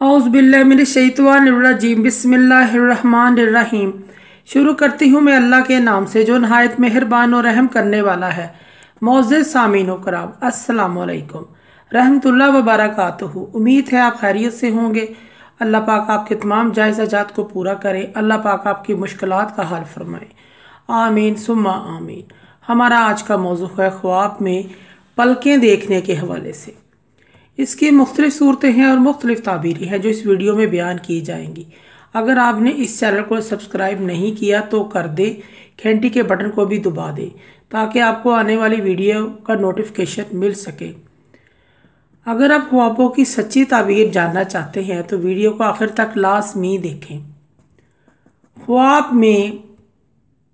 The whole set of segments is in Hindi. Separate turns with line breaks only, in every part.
औज़ुबिल्लाहिमिनश्शैतानिर्रजीम बिस्मिल्लाहिर्रहमानिर्रहीम। शुरू करती हूँ मैं अल्लाह के नाम से जो नहायत मेहरबान और रहम करने वाला है। मोअज़्ज़िज़ सामीन व कराम, अस्सलामु अलैकुम रहमतुल्लाह व बरकातुहू। उम्मीद है आप खैरियत से होंगे। अल्लाह पाक आपके तमाम जायज़ हाजात को पूरा करे। अल्लाह पाक आपकी मुश्किलात का हल फरमाए। आमीन सुम्मा आमीन। हमारा आज का मौजू है ख्वाब में पलकें देखने के हवाले से। इसकी मुख्तलिफ सूरतें हैं और मुख्तलिफ ताबीरें हैं जो इस वीडियो में बयान की जाएंगी। अगर आपने इस चैनल को सब्सक्राइब नहीं किया तो कर दे, घंटी के बटन को भी दबा दें ताकि आपको आने वाली वीडियो का नोटिफिकेशन मिल सके। अगर आप ख्वाबों की सच्ची ताबीर जानना चाहते हैं तो वीडियो को आखिर तक लाजमी देखें। ख्वाब में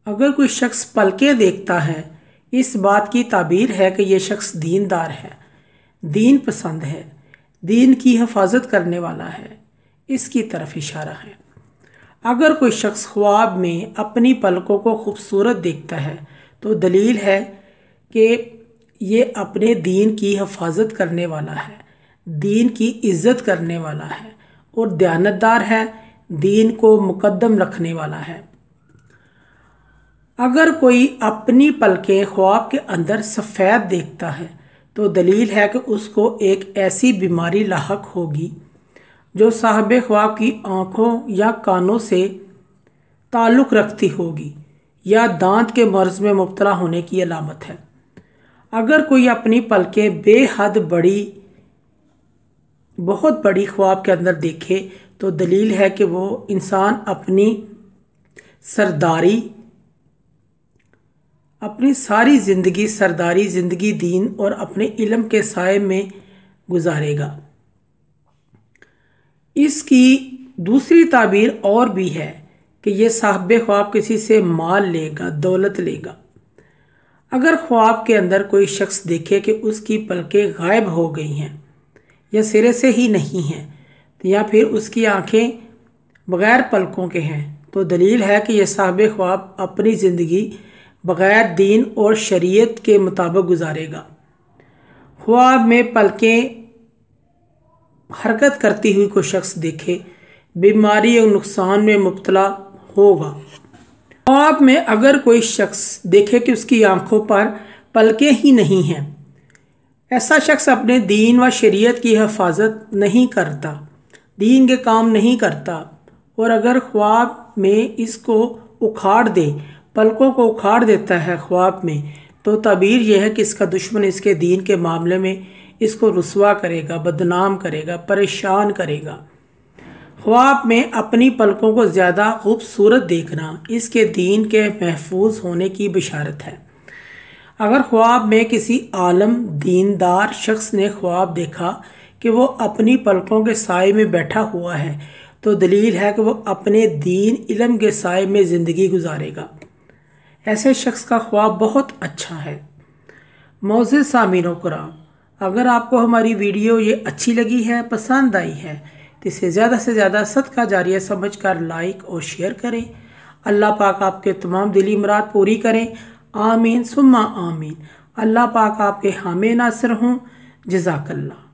अगर कोई शख्स पलकें देखता है, इस बात की ताबीर है कि यह शख्स दीनदार है, दीन पसंद है, दीन की हिफाजत करने वाला है, इसकी तरफ इशारा है। अगर कोई शख्स ख्वाब में अपनी पलकों को खूबसूरत देखता है तो दलील है कि ये अपने दीन की हिफाजत करने वाला है, दीन की इज़्ज़त करने वाला है और दयानतदार है, दीन को मुकद्दम रखने वाला है। अगर कोई अपनी पलकें ख्वाब के अंदर सफ़ेद देखता है तो दलील है कि उसको एक ऐसी बीमारी लाहक होगी जो साहिब ख्वाब की आँखों या कानों से ताल्लुक़ रखती होगी या दांत के मर्ज़ में मुब्तला होने की अलामत है। अगर कोई अपनी पलकें बेहद बड़ी, बहुत बड़ी ख्वाब के अंदर देखे तो दलील है कि वो इंसान अपनी सारी सरदारी ज़िंदगी दीन और अपने इल्म के साए में गुजारेगा। इसकी दूसरी ताबीर और भी है कि ये साहिब ख्वाब किसी से माल लेगा, दौलत लेगा। अगर ख्वाब के अंदर कोई शख्स देखे कि उसकी पलकें गायब हो गई हैं या सिरे से ही नहीं हैं या फिर उसकी आँखें बग़ैर पलकों के हैं तो दलील है कि यह साहिब ख्वाब अपनी ज़िंदगी बग़ैर दीन और शरीयत के मुताबिक गुजारेगा। ख्वाब में पलकें हरकत करती हुई कोई शख्स देखे, बीमारी और नुकसान में मुब्तला होगा। ख्वाब में अगर कोई शख्स देखे कि उसकी आंखों पर पलकें ही नहीं हैं, ऐसा शख्स अपने दीन व शरीयत की हिफाजत नहीं करता, दीन के काम नहीं करता और अगर ख्वाब में इसको उखाड़ दे, पलकों को उखाड़ देता है ख्वाब में, तो ताबीर यह है कि इसका दुश्मन इसके दीन के मामले में इसको रुस्वा करेगा, बदनाम करेगा, परेशान करेगा। ख्वाब में अपनी पलकों को ज़्यादा खूबसूरत देखना इसके दीन के महफूज होने की बिशारत है। अगर ख्वाब में किसी आलम दीनदार शख्स ने ख्वाब देखा कि वो अपनी पलकों के साए में बैठा हुआ है तो दलील है कि वो अपने दीन इल्म के साए में ज़िंदगी गुजारेगा। ऐसे शख्स का ख्वाब बहुत अच्छा है। मोअज़्ज़िज़ सामीन व कराम, अगर आपको हमारी वीडियो ये अच्छी लगी है, पसंद आई है तो इसे ज़्यादा से ज़्यादा सदका जारिया समझकर लाइक और शेयर करें। अल्लाह पाक आपके तमाम दिली मुराद पूरी करें। आमीन सुम्मा आमीन। अल्लाह पाक आपके हामी नासिर हों। जज़ाकल्लाह।